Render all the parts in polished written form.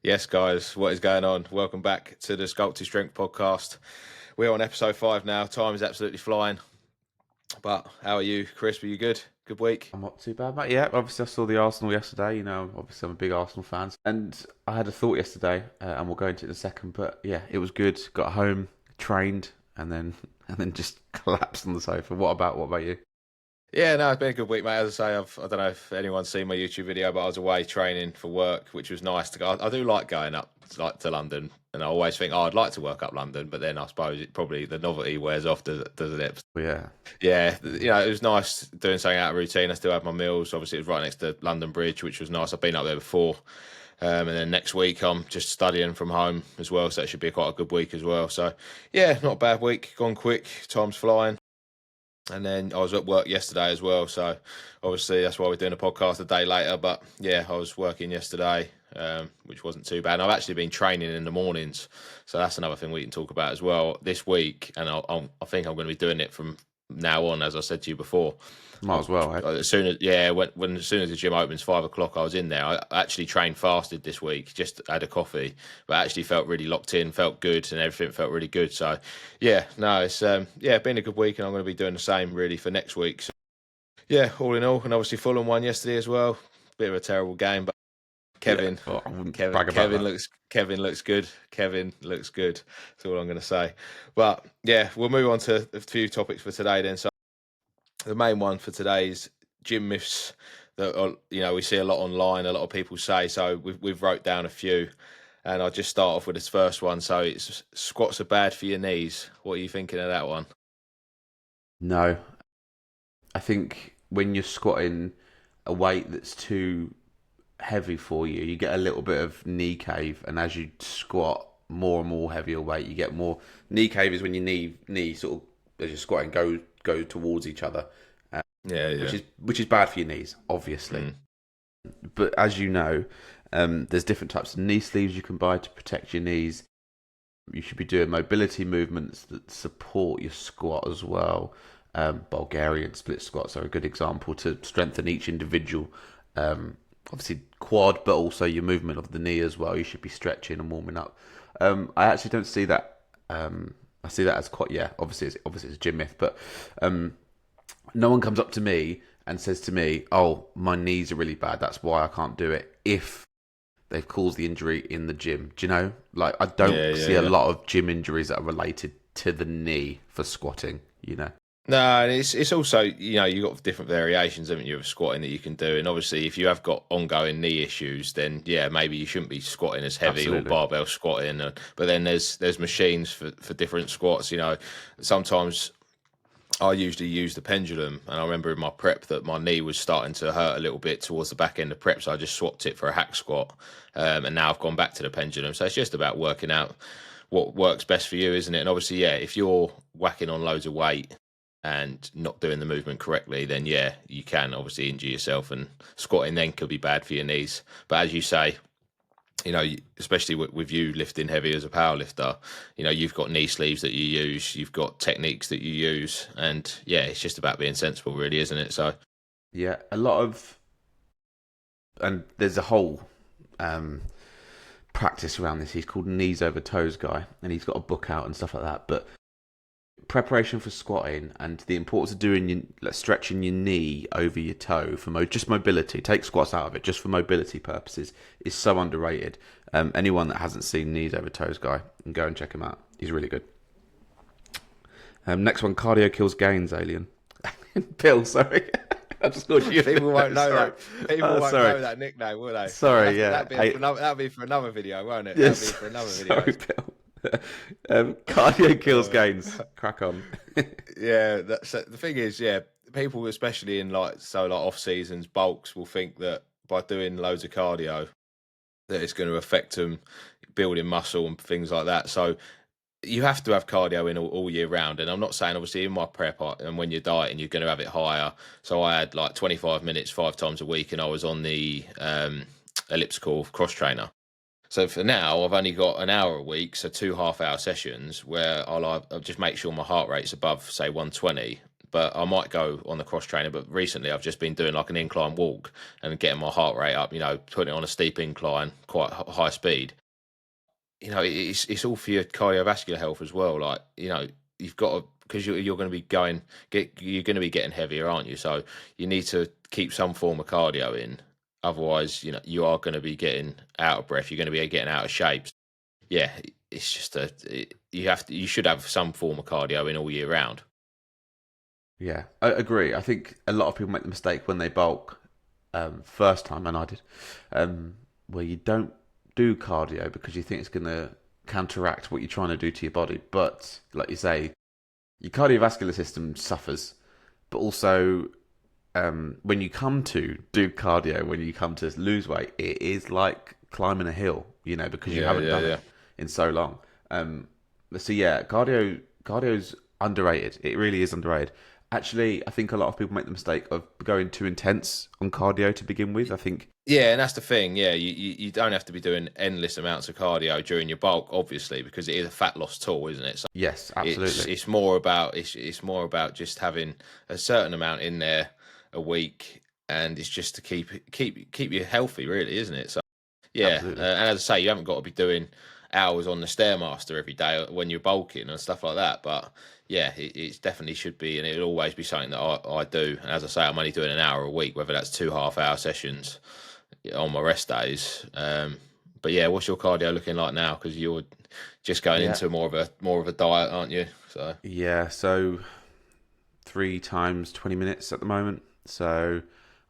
Yes, guys, what is going on? Welcome back to the Sculpted Strength podcast. We're on episode 5 now. Time is absolutely flying. But how are you, Chris? Were you good? Good week? I'm not too bad, mate. Yeah, obviously I saw the Arsenal yesterday. Obviously I'm a big Arsenal fan, and I had a thought yesterday, and we'll go into it in a second. But yeah, it was good. Got home, trained, and then and then just collapsed on the sofa. What about you? Yeah, no, it's been a good week, mate. As I say, I don't know if anyone's seen my YouTube video, but I was away training for work, which was nice to go. I do like going up to London, and I always think, I'd like to work up London, but then I suppose it probably the novelty wears off, doesn't it? Well, yeah, Yeah, it was nice doing something out of routine. I still had my meals. Obviously, it was right next to London Bridge, which was nice. I've been up there before. And then next week, I'm just studying from home as well. So that should be quite a good week as well. So, yeah, not a bad week. Gone quick. Time's flying. And then I was at work yesterday as well. So, obviously, that's why we're doing a podcast a day later. But, yeah, I was working yesterday, which wasn't too bad. And I've actually been training in the mornings. So, that's another thing we can talk about as well this week. And I think I'm going to be doing it from now on, as I said to you before. might as well. Eh? As soon as as soon as the gym opens 5 o'clock, I was in there. I actually trained fasted this week, just had a coffee, but I actually felt really locked in, felt good, and everything felt really good. So yeah, no, it's been a good week, and I'm going to be doing the same really for next week. So, yeah, all in all, and obviously Fulham won yesterday as well. Bit of a terrible game, but Yeah, Kevin, well, I wouldn't Kevin, brag about Kevin that. looks Kevin looks good. Kevin looks good. That's all I'm going to say. But yeah, we'll move on to a few topics for today then. So the main one for today is gym myths that we see a lot online. A lot of people say, so. We've wrote down a few, and I'll just start off with this first one. So it's squats are bad for your knees. What are you thinking of that one? No, I think when you're squatting a weight that's too heavy for you, you get a little bit of knee cave, and as you squat more and more heavier weight, you get more knee cave. Is when your knee sort of as you're squatting go towards each other, Yeah, which yeah. is bad for your knees, obviously. Mm. But as you know, there's different types of knee sleeves you can buy to protect your knees. You should be doing mobility movements that support your squat as well. Bulgarian split squats are a good example to strengthen each individual. Obviously quad, but also your movement of the knee as well. You should be stretching and warming up. I actually don't see that. I see that as quite obviously it's a gym myth, but no one comes up to me and says to me, "Oh, my knees are really bad. That's why I can't do it." If they've caused the injury in the gym, do you know? Like I don't Yeah, yeah, see a yeah. lot of gym injuries that are related to the knee for squatting. You know. No, and it's also you've got different variations, haven't you, of squatting that you can do, and obviously if you have got ongoing knee issues, then yeah, maybe you shouldn't be squatting as heavy or Absolutely. barbell squatting. But then there's machines for different squats. Sometimes I usually use the pendulum, and I remember in my prep that my knee was starting to hurt a little bit towards the back end of prep, so I just swapped it for a hack squat, and now I've gone back to the pendulum. So it's just about working out what works best for you, isn't it? And obviously, yeah, if you're whacking on loads of weight and not doing the movement correctly, then yeah, you can obviously injure yourself, and squatting then could be bad for your knees. But as you say, especially with you lifting heavy as a power lifter, you've got knee sleeves that you use, you've got techniques that you use, and yeah, it's just about being sensible, really, isn't it? So, Yeah, a lot of and there's a whole um, practice around this. He's called knees over toes guy, and he's got a book out and stuff like that. But preparation for squatting and the importance of doing like stretching your knee over your toe for just mobility. Take squats out of it, just for mobility purposes, is so underrated. Anyone that hasn't seen knees over toes guy, can go and check him out. He's really good. Next one, cardio kills gains. Alien. Bill, sorry. I just called you. people won't know Sorry. that. People won't Sorry. know that nickname, will they? Sorry, yeah. That'll be for another video, won't it? That'll Yes. be for another video. Sorry, Bill. Cardio kills Uh, gains. Crack on. Yeah, the thing is, yeah, people, especially in like off seasons, bulks will think that by doing loads of cardio, that it's going to affect them building muscle and things like that. So you have to have cardio in all year round. And I'm not saying, obviously, in my prep, and when you're dieting, you're going to have it higher. So I had like 25 minutes 5 times a week, and I was on the elliptical cross trainer. So for now, I've only got an hour a week, so 2 half-hour sessions where I'll just make sure my heart rate's above, say, 120. but I might go on the cross trainer. But recently, I've just been doing like an incline walk and getting my heart rate up. Putting it on a steep incline, quite high speed. It's all for your cardiovascular health as well. Like, you've got to, because you're going to be you're going to be getting heavier, aren't you? So you need to keep some form of cardio in. Otherwise, you are going to be getting out of breath. You're going to be getting out of shape. Yeah, it's just you should have some form of cardio in all year round. Yeah, I agree. I think a lot of people make the mistake when they bulk, first time, and I did, where you don't do cardio because you think it's going to counteract what you're trying to do to your body. But like you say, your cardiovascular system suffers, but also when you come to do cardio, when you come to lose weight, it is like climbing a hill, because you Yeah, haven't yeah, done yeah. it in so long. So yeah, cardio's underrated. It really is underrated. Actually, I think a lot of people make the mistake of going too intense on cardio to begin with. I think Yeah, and that's the thing. Yeah, you don't have to be doing endless amounts of cardio during your bulk, obviously, because it is a fat loss tool, isn't it? So yes, it's absolutely, it's more about it's more about just having a certain amount in there a week, and it's just to keep you healthy, really, isn't it? So yeah, absolutely. and as I say, you haven't got to be doing hours on the stairmaster every day when you're bulking and stuff like that. But yeah, it definitely should be, and it'll always be something that I do. And as I say, I'm only doing an hour a week, whether that's 2 half-hour sessions on my rest days. But yeah, what's your cardio looking like now? Because you're just going Yeah, into more of a diet, aren't you? So yeah. So 3 times 20 minutes at the moment. So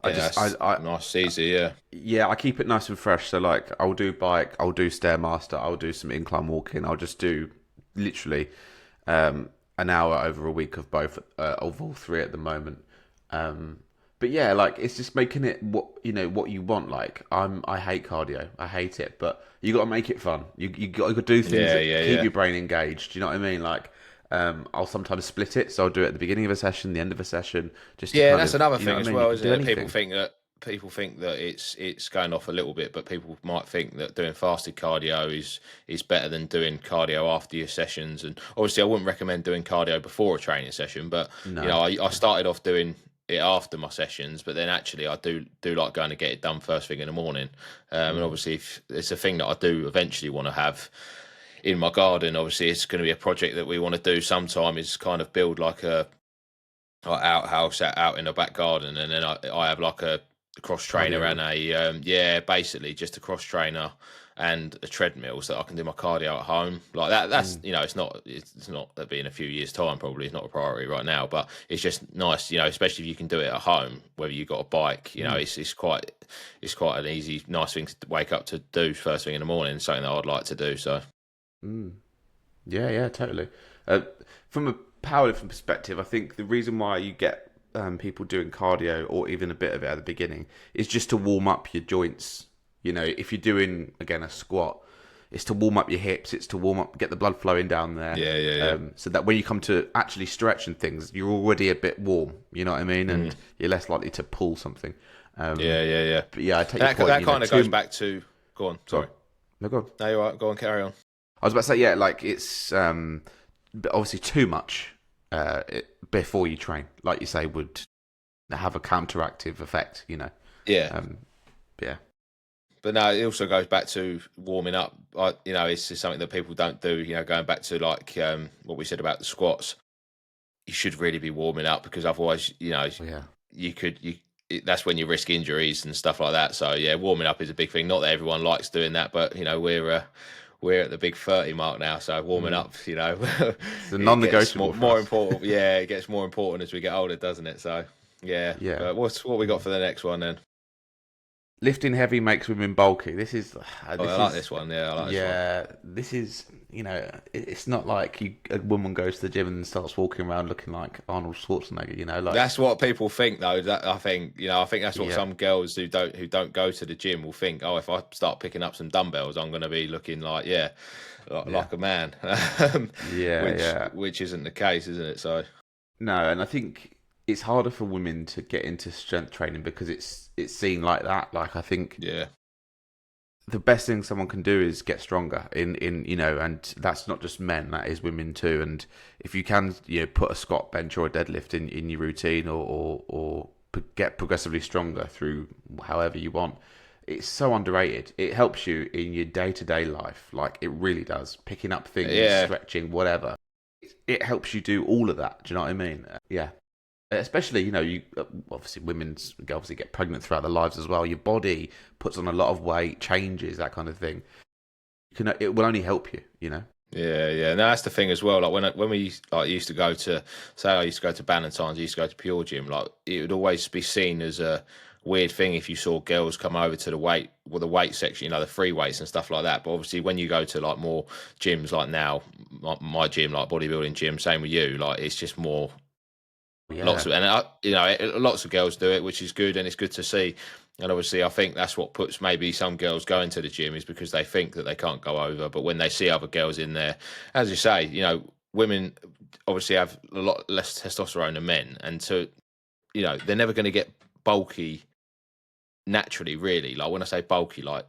I yeah, just that's nice, easy. Yeah, yeah, I keep it nice and fresh. So like I'll do bike, I'll do stairmaster, I'll do some incline walking. I'll just do literally an hour over a week of both of all three at the moment. But yeah, like it's just making it what you want. Like I hate cardio, I hate it, but you got to make it fun. You got to do things yeah, that yeah, keep yeah. your brain engaged. You know what I mean? Like I'll sometimes split it, so I'll do it at the beginning of a session, the end of a session, just to Yeah, kind that's of another you know thing what I as mean. You well, can isn't do it? People anything. think that it's going off a little bit, but people might think that doing fasted cardio is better than doing cardio after your sessions. And obviously, I wouldn't recommend doing cardio before a training session, but No, I started off doing it after my sessions, but then actually I do like going to get it done first thing in the morning. And mm, obviously, if it's a thing that I do eventually want to have in my garden. Obviously, it's going to be a project that we want to do sometime. Is kind of build like a outhouse out in the back garden, and then I have like a cross trainer cardio and room. a yeah, basically just a cross trainer and a treadmill so that I can do my cardio at home like that. That's Mm, it's not that be in a few years time, probably it's not a priority right now, but it's just nice, especially if you can do it at home, whether you've got a bike. mm, It's quite an easy, nice thing to wake up to do first thing in the morning, something that I'd like to do. So mm. Yeah, yeah, totally. Uh, from a powerlifting perspective, I think the reason why you get people doing cardio or even a bit of it at the beginning is just to warm up your joints. If you're doing again a squat, it's to warm up your hips. It's to warm up, get the blood flowing down there, yeah, yeah, yeah. so that when you come to actually stretch and things, you're already a bit warm. You know what I mean, Mm. and you're less likely to pull something. Yeah, yeah, yeah. But yeah, I take your That point. that kind of goes Too. back to. Go on. Go on. Sorry. No, go on. No, you're right. Go on. Carry on. I was about to say, yeah, like it's but obviously too much before you train, like you say, would have a counteractive effect. Yeah, Um, yeah, but no, it also goes back to warming up. It's just something that people don't do. Going back to like what we said about the squats, you should really be warming up because otherwise, well, yeah, you could you. That's when you risk injuries and stuff like that. So yeah, warming up is a big thing. Not that everyone likes doing that, but we're at the big 30 mark now, so warming mm. up, It's a it gets non-negotiable more for more us. important. Yeah, it gets more important as we get older, doesn't it? So yeah, Yeah. but what we got for the next one then? Lifting heavy makes women bulky. Oh, I This like is, this one. Yeah, I like this one. yeah, this is, it's not like a woman goes to the gym and starts walking around looking like Arnold Schwarzenegger. Like, That's what people think, though. That I think that's what yeah, some girls who don't go to the gym will think. Oh, if I start picking up some dumbbells, I'm going to be looking like yeah, like a man, yeah, which yeah. which isn't the case, isn't it? So No, and I think it's harder for women to get into strength training because it's seen like that. Like I think yeah, the best thing someone can do is get stronger and that's not just men, that is women too. And if you can, put a squat, bench, or a deadlift in your routine, or get progressively stronger through however you want, it's so underrated. It helps you in your day-to-day life, like it really does. Picking up things, Yeah, stretching, whatever. It helps you do all of that. Do you know what I mean? Yeah. Especially, you obviously women's obviously get pregnant throughout their lives as well. Your body puts on a lot of weight, changes, that kind of thing. It will only help you. yeah, yeah. No, that's the thing as well. Like when we like used to go to, say, I used to go to Ballantyne's, I used to go to Pure Gym. Like it would always be seen as a weird thing if you saw girls come over to the weight section, the free weights and stuff like that. But obviously, when you go to like more gyms, like now, my gym, like bodybuilding gym, same with you, like it's just more. Yeah, Lots of girls do it, which is good, and it's good to see. And obviously, I think that's what puts maybe some girls going to the gym is because they think that they can't go over. But when they see other girls in there, as you say, women obviously have a lot less testosterone than men, and so they're never going to get bulky naturally. Really, like when I say bulky, like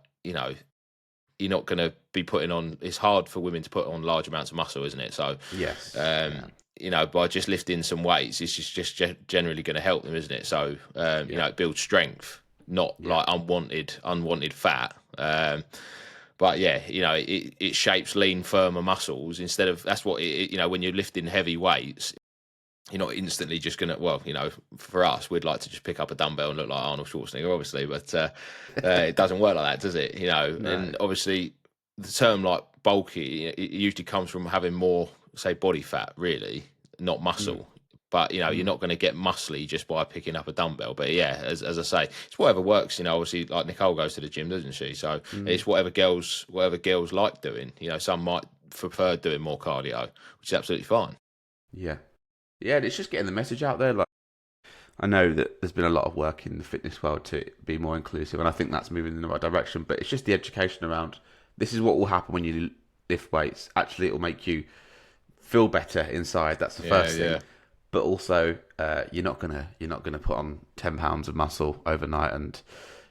you're not going to be putting on. It's hard for women to put on large amounts of muscle, isn't it? So, yes, um, yeah, by just lifting some weights, it's just generally going to help them, isn't it? So, yeah, it builds strength, not yeah, like unwanted fat. But yeah, it shapes lean, firmer muscles instead of that's what when you're lifting heavy weights, you're not instantly just gonna. Well, for us, we'd like to just pick up a dumbbell and look like Arnold Schwarzenegger, obviously, but it doesn't work like that, does it? no, And obviously, the term like bulky, it usually comes from having more, say, body fat, really, not mm, muscle. But you're mm, not going to get muscly just by picking up a dumbbell. But yeah, as I say, it's whatever works. Obviously, like Nicole goes to the gym, doesn't she? So mm, it's whatever girls like doing. Some might prefer doing more cardio, which is absolutely fine. yeah, yeah. And it's just getting the message out there. Like, I know that there's been a lot of work in the fitness world to be more inclusive, and I think that's moving in the right direction. But it's just the education around this is what will happen when you lift weights. Actually, it will make you feel better inside. That's the Yeah, first thing. yeah. But also, you're not gonna put on 10 pounds of muscle overnight and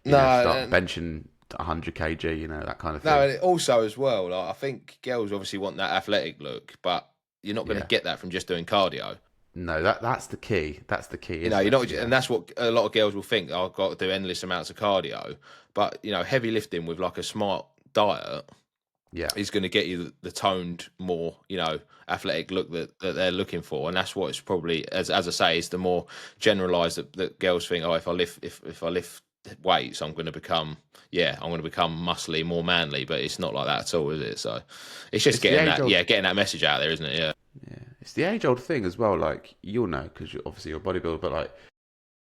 No, start and benching 100 kg. That kind of no, thing. and also as well, like I think girls obviously want that athletic look, but you're not going to Yeah. get that from just doing cardio. No, that's the key. That's the key, You're isn't it? not, Yeah. and that's what a lot of girls will think. "Oh, I've got to do endless amounts of cardio, but heavy lifting with like a smart diet Yeah. is going to get you the toned, more athletic look that they're looking for, and that's what it's probably as I say, is the more generalised that girls think. Oh, if I lift weights, I'm going to become muscly, more manly, but it's not like that at all, is it? So it's just It's the getting age that, old. yeah, getting that message out there, isn't it? Yeah, Yeah. It's the age old thing as well. Like you'll know because obviously you're a bodybuilder, but like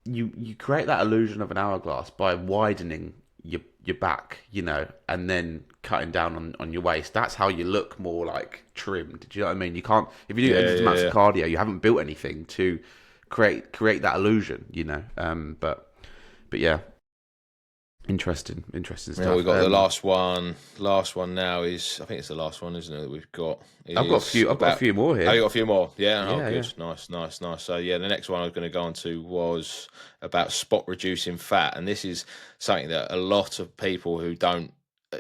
you create that illusion of an hourglass by widening your back, and then cutting down on your waist. That's how you look more like trimmed. Do you know what I mean? You can't if you do yeah, endless yeah, amounts of yeah. cardio, you haven't built anything to create that illusion. But yeah, interesting Yeah, we stuff. got the last one. Last one now is, I think it's the last one, isn't it? That we've got I've got a is few. I've got a about. few more Oh, here. you got a few more? Yeah. Oh, Yeah, yeah. good. Nice, nice, nice. So yeah, the next one I was going to go on to was about spot reducing fat, and this is something that a lot of people who don't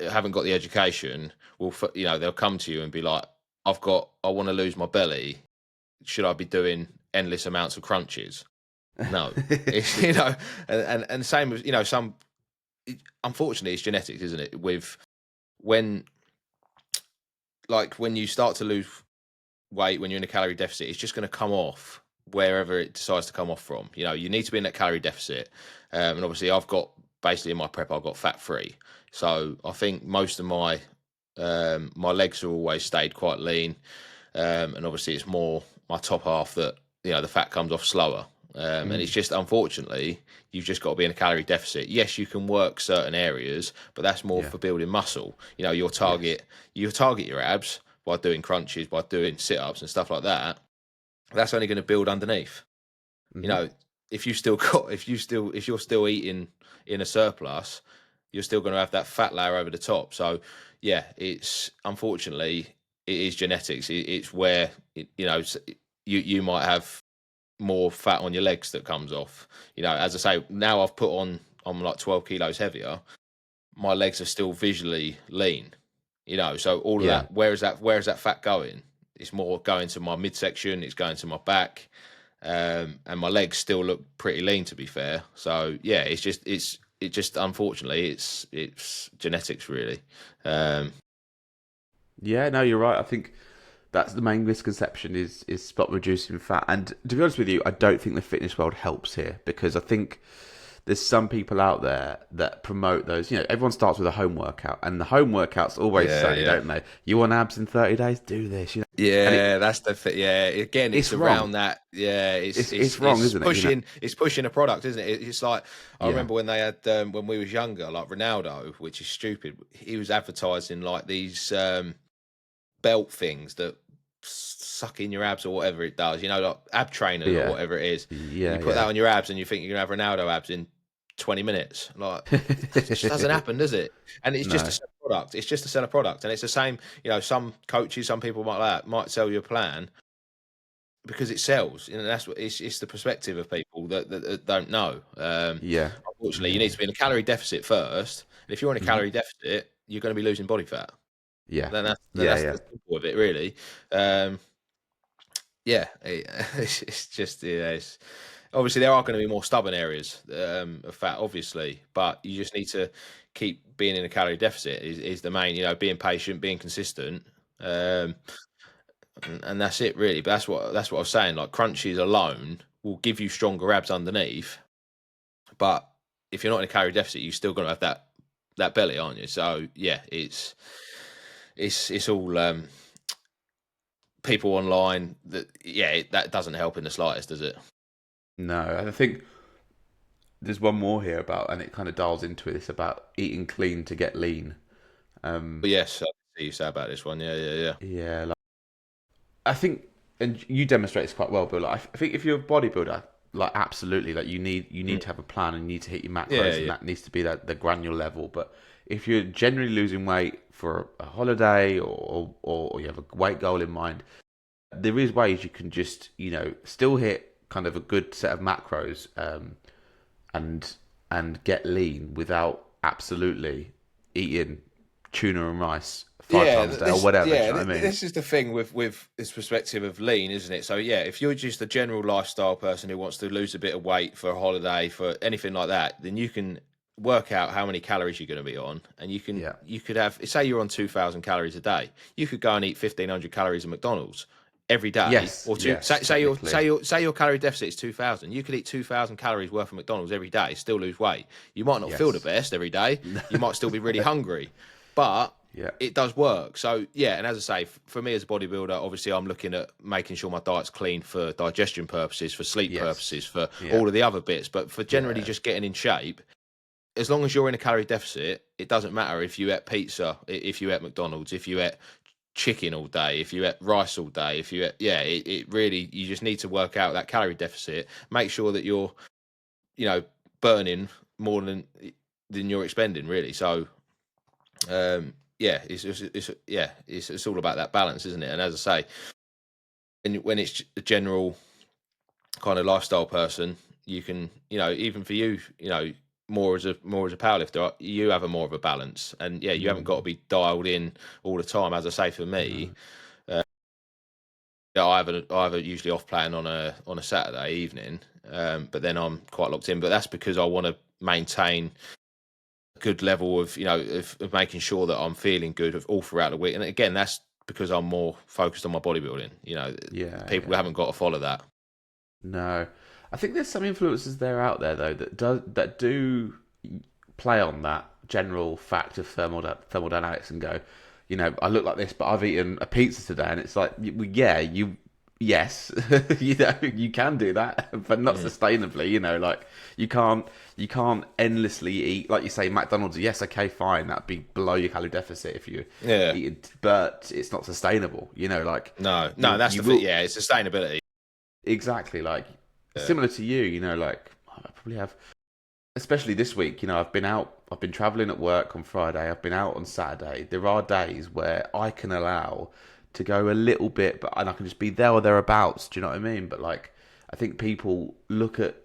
haven't got the education will, they'll come to you and be like, I want to lose my belly. Should I be doing endless amounts of crunches? No, it's and same as some. Unfortunately, it's genetics, isn't it? With when when you start to lose weight, when you're in a calorie deficit, it's just going to come off wherever it decides to come off from. You need to be in that calorie deficit, and obviously, I've got basically in my prep, I've got fat free, so I think most of my legs have always stayed quite lean, and obviously, it's more my top half that the fat comes off slower. And it's Mm, just unfortunately you've just got to be in a calorie deficit. Yes, you can work certain areas, but that's more yeah. for building muscle. Yes. You target your abs by doing crunches, by doing sit-ups and stuff like that. That's only going to build underneath. You Hmm. know, if you're still eating in a surplus, you're still going to have that fat layer over the top. So yeah, it's unfortunately it is genetics. It's where you might have more fat on your legs that comes off. As I say, now I'm like 12 kilos heavier. my legs are still visually lean. So all of Yeah. that, where is that fat going? It's more going to my midsection, it's going to my back, and my legs still look pretty lean, to be fair. So yeah, it just unfortunately it's genetics, really. Um, Yeah, no, you're right. I think that's the main misconception is stop reducing fat. And to be honest with you, I don't think the fitness world helps here because I think there's some people out there that promote those. Everyone starts with a home workout, and the home workouts always yeah, say, yeah. don't they? You want abs in 30 days? Do this. And Yeah, that's yeah. Again, it's it's wrong. around that. Yeah, it's It's it's wrong, it's isn't it? pushing it's pushing a product, isn't it? It's like I Yeah, remember when they had when we was younger, like Ronaldo, which is stupid. He was advertising like these belt things that suck in your abs or whatever it does. Like ab trainers or yeah, whatever it is, and yeah, you put that yeah. on your abs, and you think you're gonna have Ronaldo abs in 20 minutes. Like that just doesn't happen, does it? And it's just a No. sell product. It's just a sell product, and it's the same. Some coaches, some people might sell you a plan because it sells. That's what it's the perspective of people that don't know. Yeah, Unfortunately, you need yeah, to be in a calorie deficit first. And if you're in a hmm calorie deficit, you're going to be losing body fat. yeah, Then yeah, that's yeah. the simple of it, really. Um, yeah, it's just obviously there are going to be more stubborn areas of fat, obviously, but you just need to keep being in a calorie deficit is the main. Being patient, being consistent. Um, and that's it, really. But that's what I was saying. Like crunches alone will give you stronger abs underneath, but if you're not in a calorie deficit, you're still going to have that belly, aren't you? So yeah, it's all people online that that doesn't help in the slightest, does it? No, and I think there's one more here about, and it kind of dials into it. It's about eating clean to get lean. Um, But yes, I see you say about this one. Yeah, yeah, yeah, yeah, I think, and you demonstrate this quite well, but like, I think if you're a bodybuilder, like absolutely, like you need Mm. to have a plan and you need to hit your Yeah, macros, and yeah, that needs to be the granular level. But if you're generally losing weight for a holiday or you have a weight goal in mind, there is ways you can just still hit kind of a good set of macros, and get lean without absolutely eating tuna and rice five yeah. times a day or whatever. Do you know what I mean? This is the thing with this perspective of lean, isn't it? So yeah, if you're just a general lifestyle person who wants to lose a bit of weight for a holiday, for anything like that, then you can work out how many calories you're going to be on, and Yeah. you could have, say you're on 2,000 calories a day, you could go and eat 1,500 calories of McDonald's every day, Yes. or two. Yes. Say Technically. your calorie deficit is 2,000. You could eat 2,000 calories worth of McDonald's every day, still lose weight. You might not feel the Yes. best every day. You might still be really hungry, but Yeah. it does work. So yeah, and as I say, for me as a bodybuilder, obviously I'm looking at making sure my diet's clean for digestion purposes, for sleep Yes. purposes, for Yeah. all of the other bits. But for generally Yeah. just getting in shape, as long as you're in a calorie deficit, it doesn't matter if you ate pizza, if you ate McDonald's, if you ate chicken all day, if you ate rice all day, if you ate, it really, you just need to work out that calorie deficit. Make sure that you're, you know, burning more than you're expending, really. So yeah, it's all about that balance, isn't it? And as I say, when it's a general kind of lifestyle person, you can, even for you, more as a powerlifter, you have a more of a balance, and yeah, you haven't got to Mm, be dialed in all the time. As I say, for me, no. yeah, I have a usually off plan on a Saturday evening, but then I'm quite locked in. But that's because I want to maintain good level of of making sure that I'm feeling good all throughout the week. And again, that's because I'm more focused on my bodybuilding. Yeah. People Yeah. haven't got to follow that. No. I think there's some influences there out there though that do play on that general fact of thermodynamics and go, I look like this, but I've eaten a pizza today, and it's like, yeah, yes, you can do that, but not Mm. sustainably. Like you can't endlessly eat, like you say, McDonald's. Yes, okay, fine, that'd be below your calorie deficit if you Yeah, eat it, but it's not sustainable. Like no, no, you that's you the thing. will Yeah, it's sustainability. exactly like Yeah, similar to you. Like I probably have, especially this week, I've been out, I've been traveling at work on Friday, I've been out on Saturday. There are days where I can allow to go a little bit, and I can just be there or thereabouts. Do you know what I mean? But like, I think people look at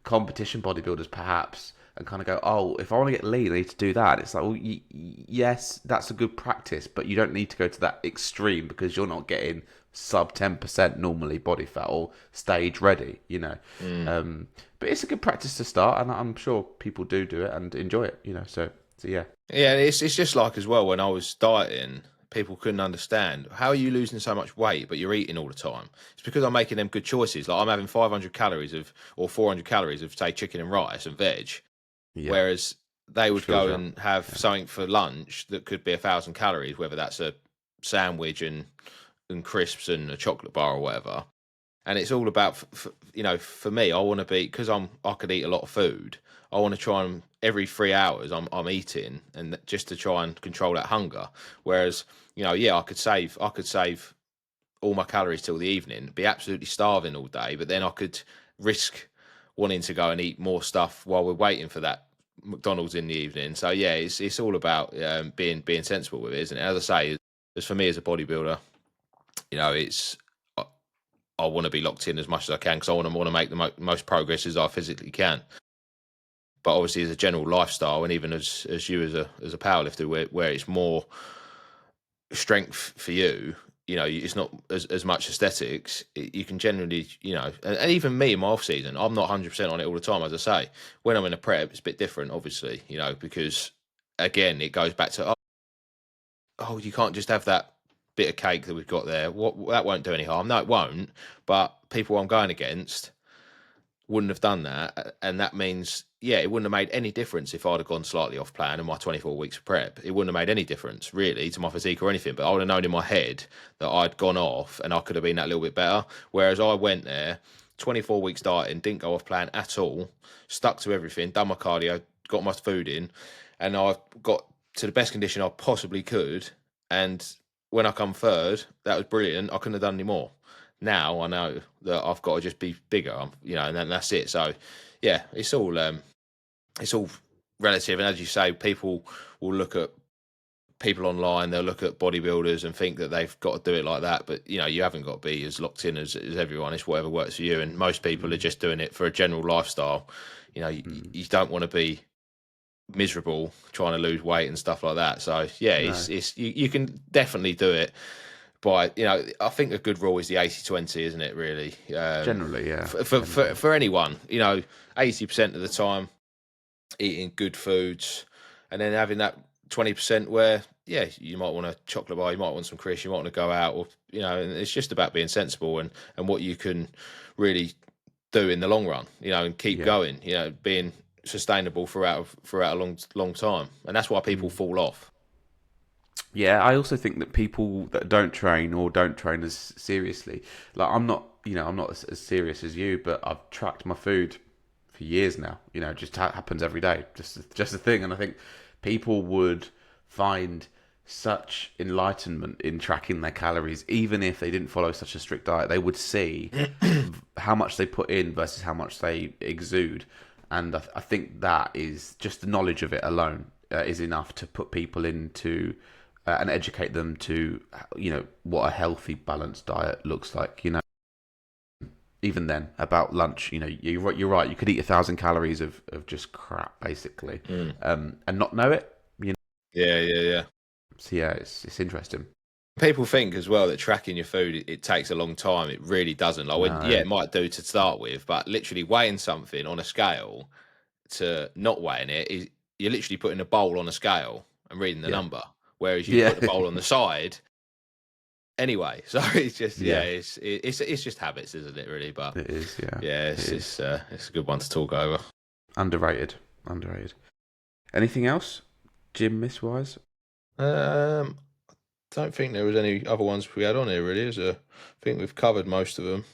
competition bodybuilders perhaps and kind of go, oh, if I want to get lean, I need to do that. It's like, well, yes, that's a good practice, but you don't need to go to that extreme because you're not getting sub 10% normally body fat or stage ready, you know. Mm. But it's a good practice to start, and I'm sure people do it and enjoy it, you know. So yeah. Yeah, it's just like as well when I was dieting, people couldn't understand how are you losing so much weight, but you're eating all the time. It's because I'm making them good choices. Like I'm having 500 calories of or 400 calories of say chicken and rice and veg, Yeah, whereas they which would fills go you up. and have Yeah. something for lunch that could be 1,000 calories, whether that's a sandwich and crisps and a chocolate bar or whatever. And it's all about for me I want to be, because I could eat a lot of food. I want to try and every 3 hours I'm eating, and just to try and control that hunger. Whereas yeah, I could save all my calories till the evening, be absolutely starving all day, but then I could risk wanting to go and eat more stuff while we're waiting for that McDonald's in the evening. So yeah, it's all about being sensible with it, isn't it? As I say, as for me as a bodybuilder, it's I want to be locked in as much as I can because I want to make the most progress as I physically can. But obviously, as a general lifestyle, and even as you as a powerlifter, where it's more strength for you, it's not as much aesthetics. You can generally, and even me in my off season, I'm not 100% on it all the time. As I say, when I'm in a prep, it's a bit different, obviously, because again, it goes back to you can't just have that bit of cake that we've got there. What that won't do any harm. No, it won't. But people I'm going against wouldn't have done that, and that means it wouldn't have made any difference if I'd have gone slightly off plan in my 24 weeks of prep. It wouldn't have made any difference really to my physique or anything. But I would have known in my head that I'd gone off, and I could have been that little bit better. Whereas I went there, 24 weeks dieting, didn't go off plan at all, stuck to everything, done my cardio, got my food in, and I got to the best condition I possibly could. And when I come third, that was brilliant. I couldn't have done any more. Now I know that I've got to just be bigger, and then that's it. So, yeah, it's all relative. And as you say, people will look at people online, they'll look at bodybuilders and think that they've got to do it like that. But you haven't got to be as locked in as everyone. It's whatever works for you. And most people are just doing it for a general lifestyle. You don't want to be miserable trying to lose weight and stuff like that. So yeah, No, it's you can definitely do it. But I think a good rule is the 80-20, isn't it? Really, generally, yeah. for anyone, 80% of the time eating good foods, and then having that 20% where you might want a chocolate bar, you might want some crisps, you might want to go out, or and it's just about being sensible and what you can really do in the long run, and keep Yeah. going, being sustainable throughout a long time, and that's why people fall off. Yeah, I also think that people that don't train or don't train as seriously, like I'm not as serious as you, but I've tracked my food for years now. It just happens every day, just a thing. And I think people would find such enlightenment in tracking their calories, even if they didn't follow such a strict diet. They would see how much they put in versus how much they exude, and I think that is just the knowledge of it alone is enough to put people into and educate them to what a healthy balanced diet looks like. Even then about lunch, you're right, you could eat 1,000 calories of just crap basically, Mm. and not know it. Yeah, yeah, yeah. So yeah, it's interesting. People think as well that tracking your food it takes a long time. It really doesn't. Like No. it might do to start with, but literally weighing something on a scale to not weighing it is you're literally putting a bowl on a scale and reading the Yeah. number, whereas you Yeah. put the bowl on the side anyway. So it's just Yeah. it's just habits, isn't it? Really, but It is. Yeah. yeah, It is. it's a good one to talk over. Underrated. Underrated. Anything else, gym miss wise? Um, don't think there was any other ones we had on here. Really, is there? I think we've covered most of them.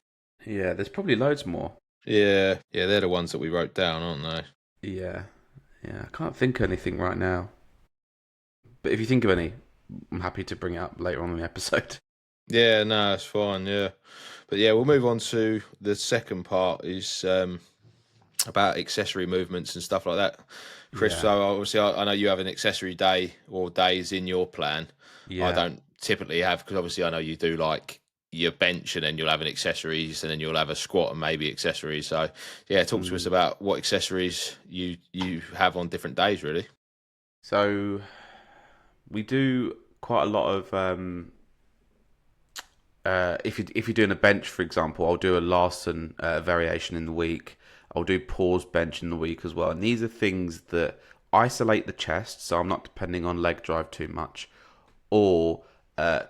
Yeah, there's probably loads more. Yeah, yeah, they're the ones that we wrote down, aren't they? Yeah. Yeah, I can't think of anything right now. But if you think of any, I'm happy to bring it up later on in the episode. Yeah, no, it's fine. Yeah, but yeah, we'll move on to the second part. Is about accessory movements and stuff like that. Chris, Yeah. so obviously I know you have an accessory day or days in your plan. I Yeah. don't typically have, because obviously I know you do like your bench, and then you'll have an accessories, and then you'll have a squat and maybe accessories. So yeah, talk to us Mm. about what accessories you have on different days, really. So we do quite a lot of if you're doing a bench, for example, I'll do a Larson variation in the week. I'll do pause bench in the week as well. And these are things that isolate the chest, so I'm not depending on leg drive too much, or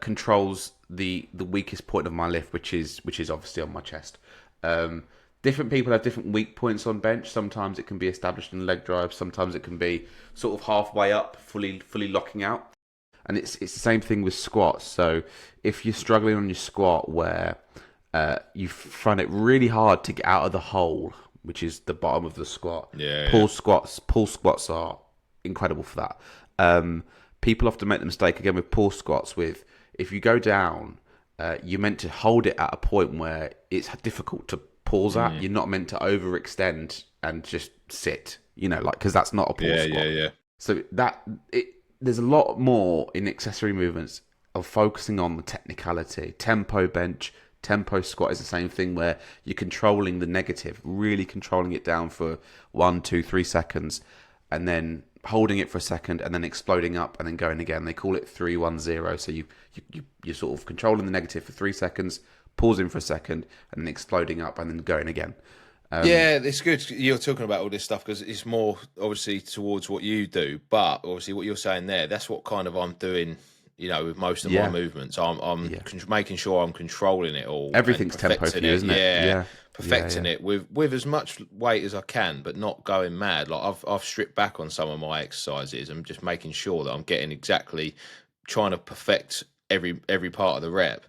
controls the weakest point of my lift, which is obviously on my chest. Um, Different people have different weak points on bench. Sometimes it can be established in leg drive. Sometimes it can be sort of halfway up, fully locking out. And it's the same thing with squats. So if you're struggling on your squat where you find it really hard to get out of the hole, which is the bottom of the squat, Yeah, yeah. pull squats are incredible for that. People often make the mistake again with pull squats. With if you go down, you're meant to hold it at a point where it's difficult to pause at. You're not meant to overextend and just sit. Like because that's not a pull Yeah, squat. yeah, yeah. So there's a lot more in accessory movements of focusing on the technicality. Tempo bench, tempo squat is the same thing where you're controlling the negative, really controlling it down for 1, 2, 3 seconds, and then holding it for a second, and then exploding up, and then going again. They call it 3-1-0. So you're sort of controlling the negative for 3 seconds, pausing for a second, and then exploding up, and then going again. Yeah, it's good you're talking about all this stuff because it's more obviously towards what you do, but obviously what you're saying there, that's what kind of I'm doing, with most of my Yeah, movements. I'm yeah. making sure I'm controlling it all and Everything's tempo for perfecting you, it. isn't it? Yeah, Yeah, yeah, perfecting yeah. it with as much weight as I can, but not going mad. Like I've stripped back on some of my exercises and just making sure that I'm getting exactly trying to perfect every part of the rep.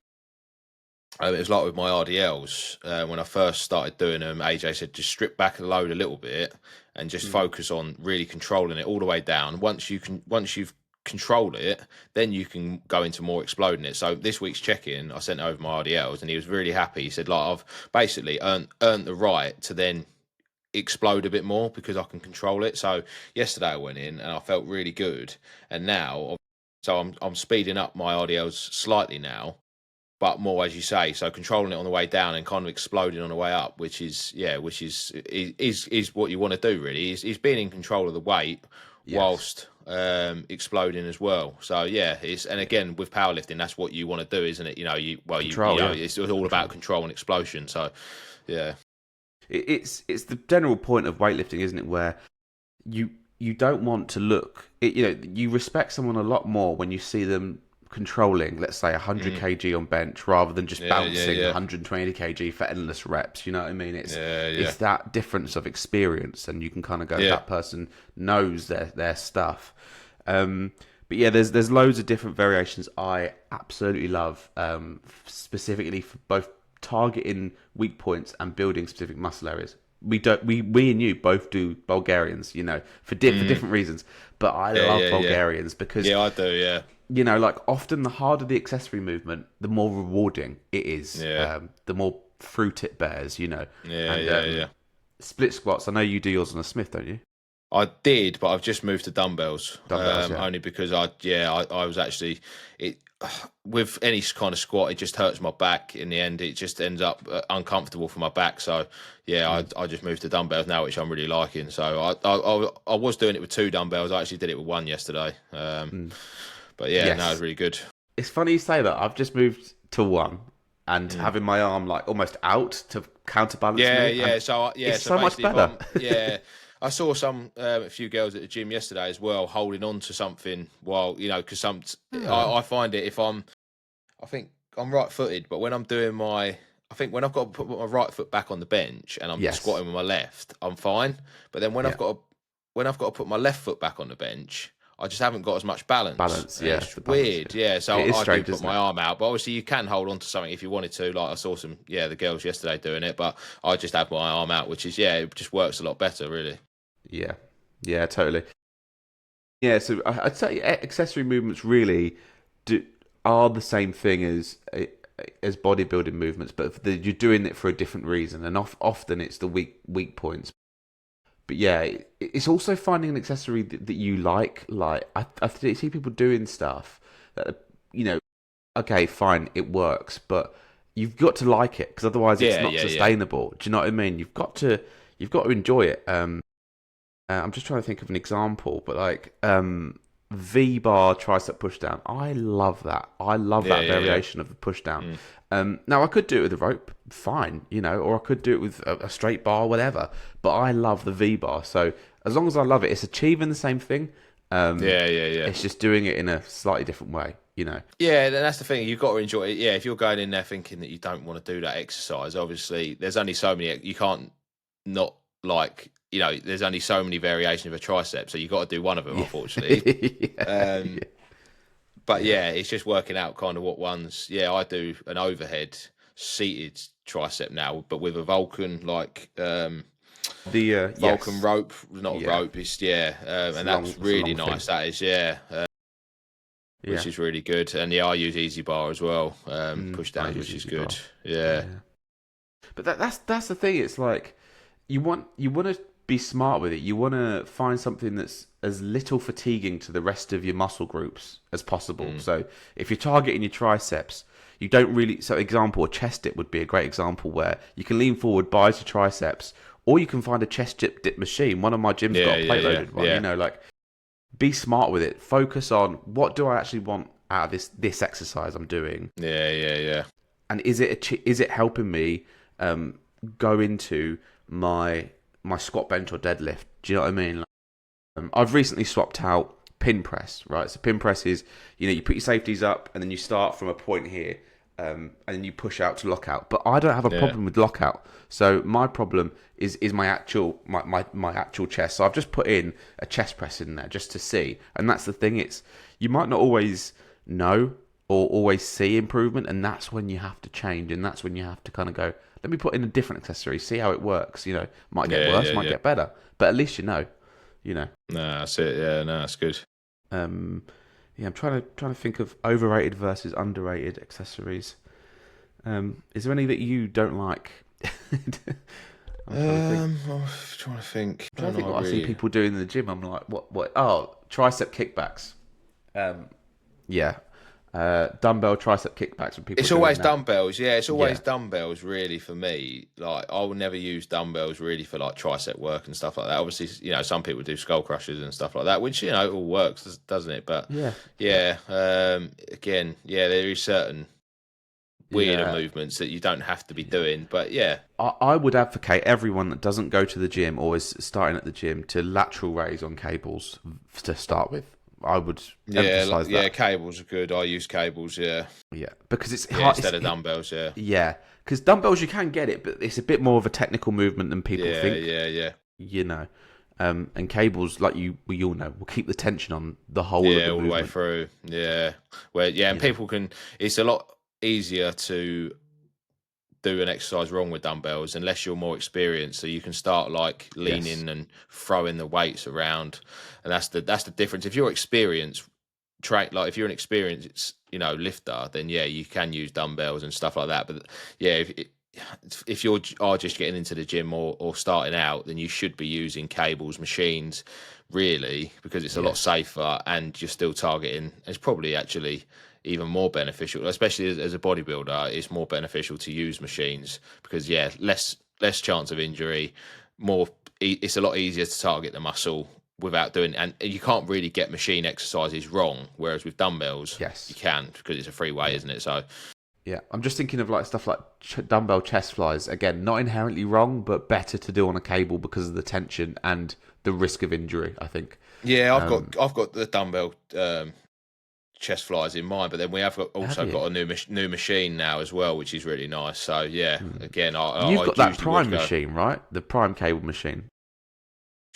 It was like with my RDLs when I first started doing them. AJ said just strip back the load a little bit and just Mm. focus on really controlling it all the way down. Once you've controlled it, then you can go into more exploding it. So this week's check-in, I sent over my RDLs and he was really happy. He said like I've basically earned the right to then explode a bit more because I can control it. So yesterday I went in and I felt really good, and now I'm speeding up my RDLs slightly now, but more as you say, so controlling it on the way down and kind of exploding on the way up, which is what you want to do really. Is being in control of the weight Yes. whilst exploding as well. So yeah, it's and Yeah. again with powerlifting, that's what you want to do, isn't it? You Control, know yeah. it's all about Control. control and explosion. So yeah, It's the general point of weightlifting, isn't it? Where you you don't want to look. You respect someone a lot more when you see them controlling, let's say, 100 mm, kg on bench rather than just yeah, yeah, bouncing yeah, 120 kg for endless reps. You know what I mean? yeah, yeah, It's that difference of experience, and you can kind of go, yeah. that person knows their stuff. Um, but yeah, there's loads of different variations I absolutely love, specifically for both targeting weak points and building specific muscle areas. We and you both do Bulgarians, for Mm, different reasons. But I yeah, love yeah, yeah, Bulgarians because yeah. I do. Yeah, like often the harder the accessory movement, the more rewarding it is. yeah, The more fruit it bears, yeah, And yeah, yeah. split squats. I know you do yours on a Smith, don't you? I did, but I've just moved to dumbbells. Dumbbells, yeah. Only because I was actually it with any kind of squat, it just hurts my back. In the end, it just ends up uncomfortable for my back. So yeah, Mm, I just moved to dumbbells now, which I'm really liking. So I was doing it with two dumbbells. I actually did it with one yesterday. mm. But yeah, no, it's Yes. really good. It's funny you say that. I've just moved to one and Mm. having my arm like almost out to counterbalance Yeah, me, and yeah. So it's so much basically, if better. I'm I saw a few girls at the gym yesterday as well holding on to something while because Ah, I find it if I think I'm right-footed, but when I'm doing I think when I've got to put my right foot back on the bench and I'm yes. squatting with my left, I'm fine. But then Yeah. when I've got to put my left foot back on the bench, I just haven't got as much balance. Balance. And Yeah. it's The balance. weird, Yeah. yeah. It So is I do strange, put isn't my it? arm out, but obviously you can hold on to something if you wanted to. Like I saw the girls yesterday doing it, but I just have my arm out, which is, it just works a lot better, really. Yeah. Yeah. Totally. Yeah. So I'd say accessory movements really do are the same thing as bodybuilding movements, but you're doing it for a different reason, and often it's the weak points. But yeah, it's also finding an accessory that you like. Like I see people doing stuff that, you know, okay, fine, it works, but you've got to like it, because otherwise it's Yeah, not yeah, yeah. sustainable. Do you know what I mean? You've got to enjoy it. I'm just trying to think of an example, but like V bar tricep push down. I love that. I love Yeah, that yeah, yeah. variation of the push down. Mm. Now I could do it with a rope, fine, or I could do it with a straight bar, whatever. But I love the V bar. So as long as I love it, it's achieving the same thing. Yeah, yeah, yeah. It's just doing it in a slightly different way. Yeah, then that's the thing. You've got to enjoy it. Yeah, if you're going in there thinking that you don't want to do that exercise, obviously there's only so many. You can't not like. There's only so many variations of a tricep, so you've got to do one of them, Yeah. unfortunately. Yeah. But Yeah. yeah, it's just working out kind of what ones. Yeah, I do an overhead seated tricep now, but with a Vulcan The Vulcan yes. rope, not a Yeah. rope. It's yeah, It's and long. that's It's a really long thing. nice. That is yeah. Yeah. Which is really good. And yeah, I use Easy Bar as well, push I downs, use which is Easy good. Bar. Yeah, Yeah. But that's the thing. It's like you want to be smart with it. You want to find something that's as little fatiguing to the rest of your muscle groups as possible. So if you're targeting your triceps, you don't really. So example, a chest dip would be a great example where you can lean forward, buys your triceps, or you can find a chest dip machine. One of my gyms yeah, got a yeah, plate yeah, loaded one. yeah, Like be smart with it. Focus on what do I actually want out of this exercise I'm doing, yeah, yeah, yeah. and is it helping me go into my squat, bench, or deadlift? Do you know what I mean? I've recently swapped out pin press, right? So pin press is you put your safeties up and then you start from a point here, and then you push out to lockout. But I don't have a Yeah. problem with lockout. So my problem is my actual chest. So I've just put in a chest press in there just to see. And that's the thing. It's you might not always know or always see improvement, and that's when you have to change, and that's when you have to kind of go, let me put in a different accessory, see how it works. Might get Yeah, worse, yeah, might yeah. get better, but at least you know. You know. No, that's it. Yeah, no, that's good. Um, yeah, I'm trying to think of overrated versus underrated accessories. Is there any that you don't like? I'm I'm trying to think. I trying to don't think know. what I see Really. people doing in the gym. I'm like, what? Oh, tricep kickbacks. Yeah, dumbbell tricep kickbacks when people It's are doing always that. dumbbells, yeah. It's Yeah, always dumbbells, really, for me. Like, I will never use dumbbells really for like tricep work and stuff like that. Obviously, some people do skull crushers and stuff like that, which all works, doesn't it? But yeah, yeah, again, yeah, there is certain weirder yeah. movements that you don't have to be doing. But yeah, I would advocate everyone that doesn't go to the gym or is starting at the gym to lateral raise on cables to start with. I would yeah, emphasize yeah. that. Cables are good. I use cables. Yeah, Yeah, because it's yeah, hard. instead of dumbbells. Yeah, Yeah, because dumbbells you can get it, but it's a bit more of a technical movement than people yeah, think. yeah, yeah. You know, and cables, like we all know, will keep the tension on the whole of Yeah, the all the way movement. through. Yeah, where and You know, people can. It's a lot easier to do an exercise wrong with dumbbells unless you're more experienced. So you can start like yes, leaning and throwing the weights around, and that's the difference. If you're experienced, like if you're an experienced lifter, then yeah, you can use dumbbells and stuff like that. But yeah, if you are just getting into the gym or starting out, then you should be using cables, machines, really, because it's a lot yes, safer and you're still targeting. It's probably actually even more beneficial, especially as a bodybuilder. It's more beneficial to use machines because yeah, less chance of injury, more. It's a lot easier to target the muscle without doing, and you can't really get machine exercises wrong. Whereas with dumbbells, you yes, can because it's a free weight, yeah, isn't it? So yeah. I'm just thinking of like stuff like dumbbell chest flies. Again, not inherently wrong, but better to do on a cable because of the tension and the risk of injury. I think. yeah, Um, I've got the dumbbell chest flies in mind, but then we have have also you? got a new machine now as well, which is really nice. So yeah, again, You've I got that usually would Prime go. machine, right? The Prime cable machine.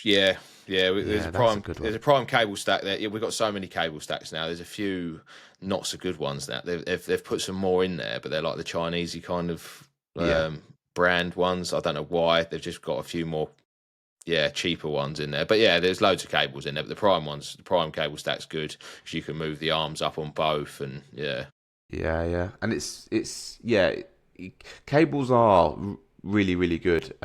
Yeah, yeah. Yeah, that's a good There's one. a prime cable stack there. Yeah, we've got so many cable stacks now. There's a few not so good ones now. They've put some more in there, but they're like the Chinesey kind of Yeah. brand ones. I don't know why. They've just got a few more cheaper ones in there. But yeah, there's loads of cables in there. But the prime cable stack's good because you can move the arms up on both, and yeah, Yeah, yeah, and it's yeah, cables are really really good.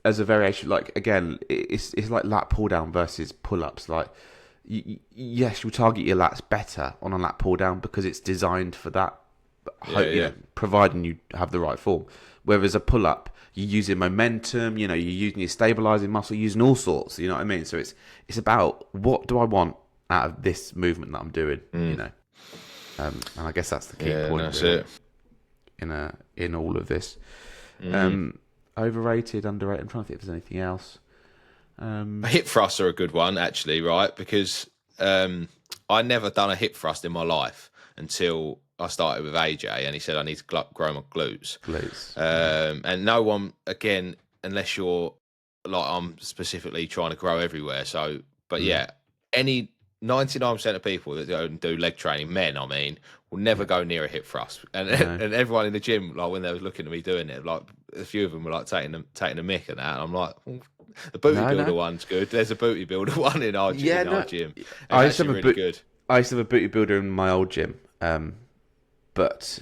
As a variation, like again, it's like lat pull down versus pull ups. Like, yes, you target your lats better on a lat pull down because it's designed for that. yeah, You yeah, know, providing you have the right form. Whereas a pull up, you're using momentum, you're using your stabilizing muscle, you're using all sorts. You know what I mean? So it's about what do I want out of this movement that I'm doing. And I guess that's the key point that's really, it. in all of this. Overrated, underrated. I'm trying to think if there's anything else. Hip thrusts are a good one, actually, right? Because I never done a hip thrust in my life until I started with AJ, and he said I need to grow my glutes. And no one, again, unless you're like I'm specifically trying to grow everywhere. So, but yeah, any 99% of people that go and do leg training, men, I mean, will never go near a hip thrust. And and everyone in the gym, like when they was looking at me doing it, like a few of them were like taking a mick and that. And I'm like, the booty builder one's good. There's a booty builder one in our gym. It's actually really good. I used to have a booty builder in my old gym, but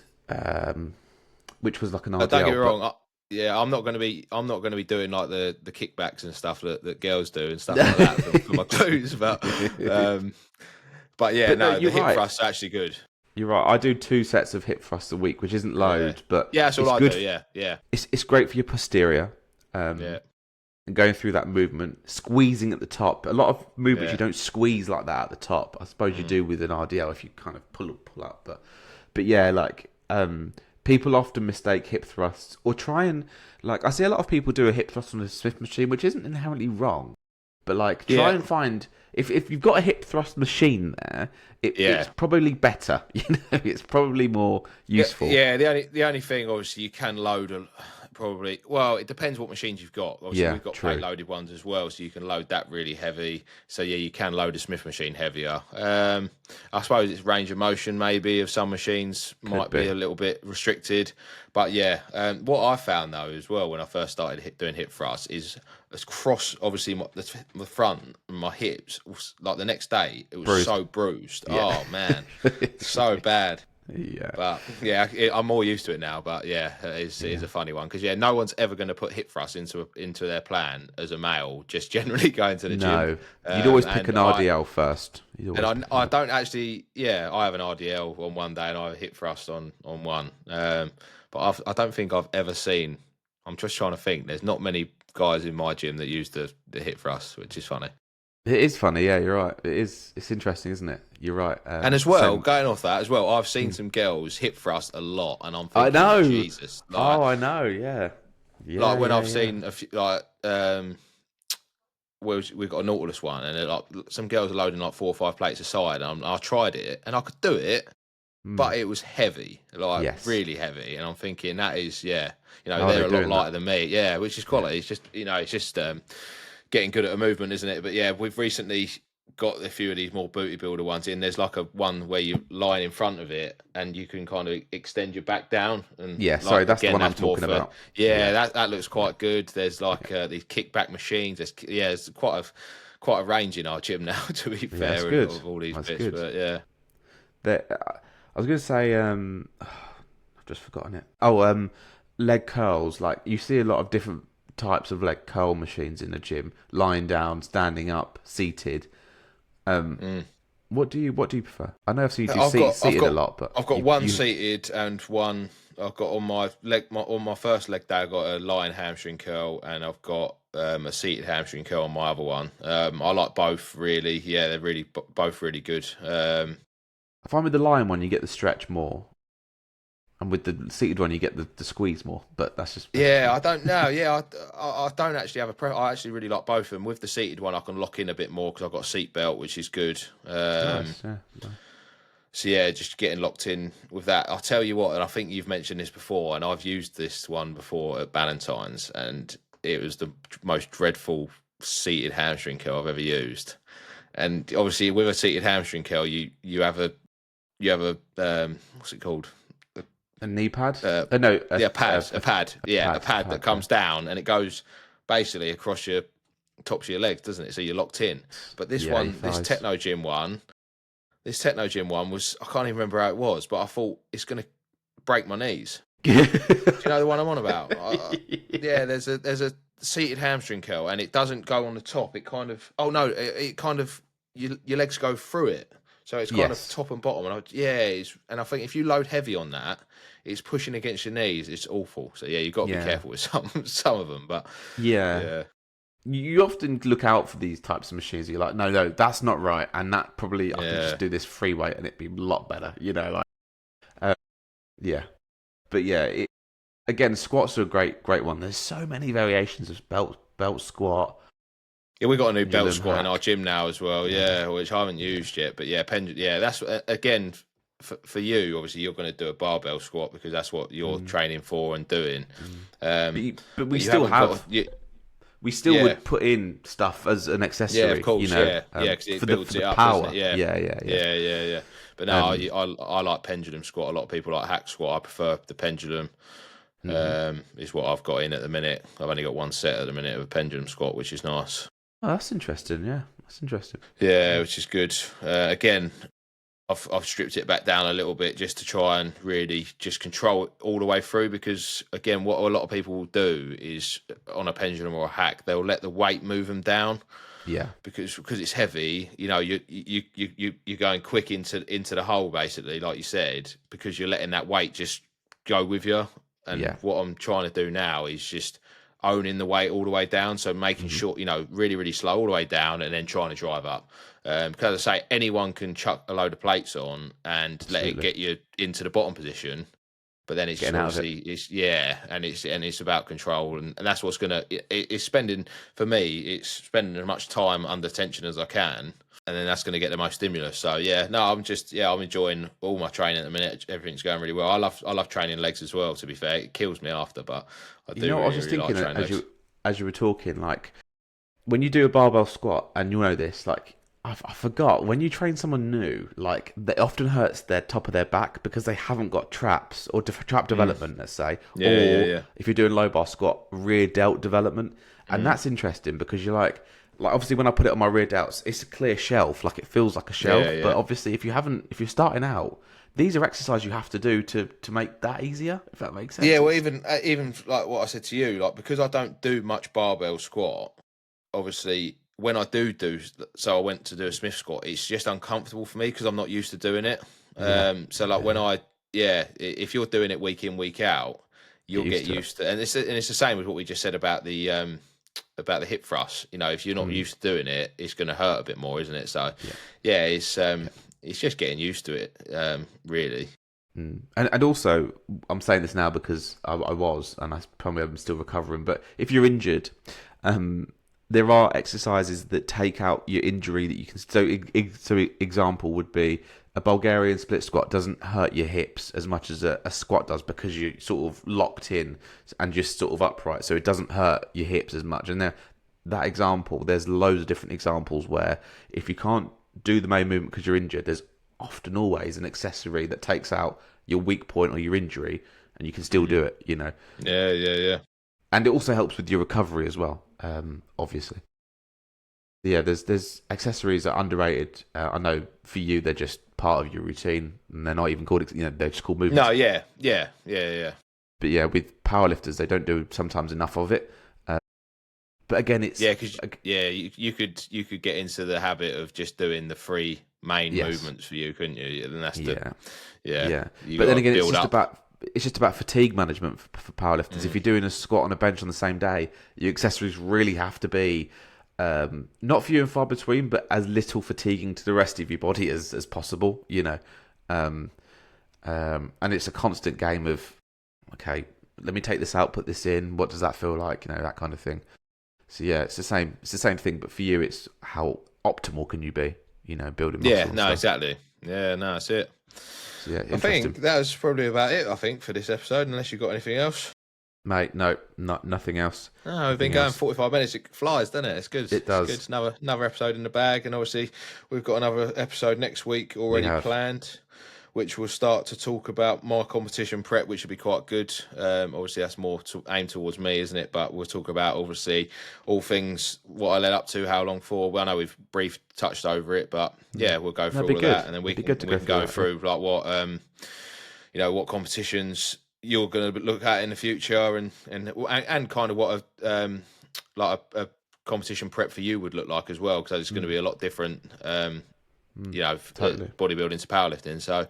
which was like an RDL. Don't get me wrong. I'm not going to be doing like the kickbacks and stuff that girls do and stuff like that for my glutes. But yeah, the hip thrusts are actually good. You're right. I do 2 sets of hip thrusts a week, which isn't loads, but that's all I do. Yeah. It's great for your posterior. And going through that movement, squeezing at the top. A lot of movements you don't squeeze like that at the top. I suppose you do with an RDL if you kind of pull up. But yeah, like people often mistake hip thrusts or try and I see a lot of people do a hip thrust on a Smith machine, which isn't inherently wrong. But try and find if you've got a hip thrust machine there, it's probably better. It's probably more useful. Yeah. The only thing, obviously, you can load probably. Well, it depends what machines you've got. Obviously, we've got plate loaded ones as well, so you can load that really heavy. So yeah, you can load a Smith machine heavier. I suppose it's range of motion maybe of some machines might be a little bit restricted. But yeah, what I found though as well when I first started doing hip thrusts is across obviously the front and my hips. Like the next day, it was so bruised. Yeah. Oh man, so bad. Yeah, but yeah, I'm more used to it now. But yeah, it is a funny one because no one's ever going to put hip thrusts into their plan as a male. Just generally going to the gym. No, you'd always pick an RDL first. I don't actually. Yeah, I have an RDL on one day and I have a hip thrust on one. But I don't think I've ever seen. I'm just trying to think. There's not many guys in my gym that use the hip thrust, which is funny. It is funny, yeah, you're right. It is. It's interesting, isn't it? You're right. And as well, going off that as well, I've seen some girls hip thrust a lot, and I'm thinking, I know, Jesus. I know, yeah. Like when I've seen a few, we've got a Nautilus one, and some girls are loading 4 or 5 plates aside, and I tried it, and I could do it, but it was heavy, really heavy, and I'm thinking that is, they're a lot lighter than me, which is quality. It's just getting good at a movement, isn't it? But yeah, we've recently got a few of these more booty builder ones in. There's like a one where you lie in front of it and you can kind of extend your back down. And that's the one I'm talking about. That looks quite good. There's these kickback machines. There's quite a range in our gym now. To be fair, of all these bits. Good. But yeah, I was going to say, I've just forgotten it. Leg curls. Like you see a lot of different types of leg curl machines in the gym, lying down, standing up, seated. What do you prefer? I know you do seated a lot, but I've got one seated and one I've got on my leg. On my first leg day, I got a lying hamstring curl, and I've got a seated hamstring curl on my other one. I like both really. Yeah, they're really both really good. I find with the lying one, you get the stretch more. And with the seated one, you get the squeeze more, but that's just... I don't know. Yeah, I don't actually have a preference. I actually really like both of them. With the seated one, I can lock in a bit more because I've got a seat belt, which is good. Nice, yeah. So yeah, just getting locked in with that. I'll tell you what, and I think you've mentioned this before, and I've used this one before at Ballantyne's, and it was the most dreadful seated hamstring curl I've ever used. And obviously, with a seated hamstring curl, you have a what's it called? A knee pad? A pad that comes down and it goes basically across your tops of your legs, doesn't it? So you're locked in. But this Techno Gym one was, I can't even remember how it was, but I thought it's going to break my knees. Do you know the one I'm on about? There's a seated hamstring curl and it doesn't go on the top. It kind of, your legs go through it. So it's kind of Yes. top and bottom, and I think if you load heavy on that, it's pushing against your knees. It's awful. So yeah, you've got to be Yeah. careful with some of them. But Yeah. yeah, You often look out for these types of machines. You're like, no, that's not right, and that probably I can yeah. just do this free weight and it'd be a lot better. Like uh, yeah, but yeah, again, squats are a great one. There's so many variations of belt squat, Yeah, we got a new belt pendulum squat in our hack. gym now as well. Yeah, Yeah, which I haven't yeah. used yet. But yeah, yeah, that's again for you. Obviously, you're going to do a barbell squat because that's what you're Mm, training for and doing. mm. Um, But we but you still haven't got. have You, we still yeah, would put in stuff as an yeah, of accessory, course, yeah, because for it the builds it up, doesn't it? power. Yeah, Yeah. yeah. But no, Um, I like pendulum squat. A lot of people like hack squat. I prefer the pendulum. mhm. Is what I've got in at the minute. I've only got one set at the minute of a pendulum squat, which is nice. Oh, that's interesting. Yeah, that's interesting. Yeah, Yeah. which is good. Again, I've stripped it back down a little bit just to try and really just control it all the way through. Because again, what a lot of people will do is on a pendulum or a hack, they'll let the weight move them down Yeah. because it's heavy. You know, you're going quick into the hole basically, like you said, because you're letting that weight just go with you. And Yeah. what I'm trying to do now is just owning the weight all the way down. So making Hmm. sure, really, really slow all the way down and then trying to drive up. Because as I say, anyone can chuck a load of plates on and let it Absolutely. get you into the bottom position. But then it's just Getting out of it. obviously and it's about control and that's what's gonna it's spending for me it's spending as much time under tension as I can and then that's gonna get the most stimulus. So yeah, no, I'm enjoying all my training at the minute. Everything's going really well. I love training legs as well. To be fair, it kills me after, but I do I was really just really like thinking training legs. as you were talking, like when you do a barbell squat, and you know this, like I forgot when you train someone new, like it often hurts their top of their back because they haven't got traps or trap Mm. development, let's say, Yeah, yeah, or yeah. if you're doing low bar squat, rear delt development, and Mm. that's interesting because you're like obviously when I put it on my rear delts, it's a clear shelf, like it feels like a Yeah, shelf, but yeah. obviously if you're starting out, these are exercises you have to do to make that easier, if that makes Yeah, sense. well, It's even like what I said to you, like because I don't do much barbell squat, obviously when I do, so I went to do a Smith squat, it's just uncomfortable for me because I'm not used to doing it. yeah, So like when yeah, if you're doing it week in week out, get you'll get used to it. used to, and it's the same with what we just said about the hip thrust. You know, if you're not Mm, used to doing it, it's going to hurt a bit more, isn't it? So yeah. yeah, Yeah. it's just getting used to it, really. Mm. And also, I'm saying this now because I was, and I probably am still recovering. But if you're injured, um, there are exercises that take out your injury that you can. So example would be a Bulgarian split squat doesn't hurt your hips as much as a squat does because you're sort of locked in and just sort of upright. So it doesn't hurt your hips as much. And that example, there's loads of different examples where if you can't do the main movement because you're injured, there's often always an accessory that takes out your weak point or your injury and you can still Mm. do it. Yeah, yeah, yeah. And it also helps with your recovery as well, obviously. Yeah, there's accessories that are underrated. I know for you they're just part of your routine and they're not even called, they're just called No, movements. yeah. But yeah, with powerlifters they don't do sometimes enough of it. Uh, but again, it's Yeah, because you could get into the habit of just doing the three main yes, movements for you, couldn't you? And yeah. yeah, Yeah, you but then got to again, build up. it's just about fatigue management for powerlifters. If Mm. you're doing a squat on a bench on the same day, your accessories really have to be not few and far between, but as little fatiguing to the rest of your body as possible. Um, and it's a constant game of okay, let me take this out, put this in. What does that feel like? That kind of thing. So yeah, it's the same. It's the same thing, but for you, it's how optimal can you be? Building Yeah, muscle and no, stuff. exactly. Yeah, no, that's it. So yeah, I think interesting, that was probably about it. I think for this episode, unless you've got anything else. mate. No, nothing else. No, we've been Nothing going else. 45 minutes. It flies, doesn't it? It's good. It It's good. does. Another episode in the bag, and obviously we've got another episode next week We already have. planned, which will start to talk about my competition prep, which will be quite good. Obviously that's more aimed towards me, isn't it? But we'll talk about obviously all things what I led up to, how long for. Well, I know we've brief touched over it, but yeah, we'll go That'd through be all of good. that, and then It'd be good to we go can through go that. Yeah. through like what competitions you're going to look at in the future, and kind of what a competition prep for you would look like as well, because it's going to Mm. be a lot different. you know, Totally. bodybuilding to powerlifting. So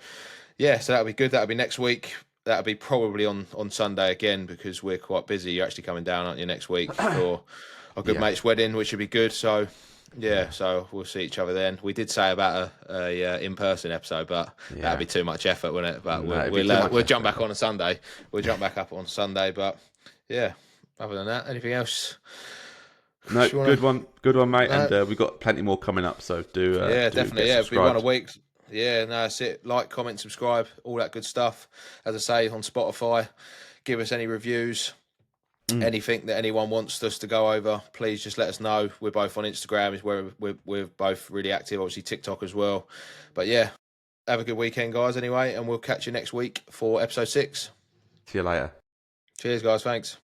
yeah, so that'll be good. That'll be next week. That'll be probably on Sunday again because we're quite busy. You're actually coming down, aren't you, next week for a good Yeah. mate's wedding, which would be good. So Yeah. so we'll see each other then. We did say about a in-person episode, but Yeah. that'd be too much effort, wouldn't it? But No, it'd be too much we'll jump effort. back on a Sunday. We'll jump back up on Sunday. But yeah, other than that, anything else? No, Do you wanna- good one, mate. No? And we've got plenty more coming up, so do Yeah, do definitely. get Yeah, it'll be one a subscribed. week. Yeah, no, that's it. Like, comment, subscribe, all that good stuff. As I say, on Spotify, give us any reviews, anything that anyone wants us to go over. Please just let us know. We're both on Instagram, is where we're both really active. Obviously, TikTok as well. But yeah, have a good weekend, guys. Anyway, and we'll catch you next week for episode 6. See you later. Cheers, guys. Thanks.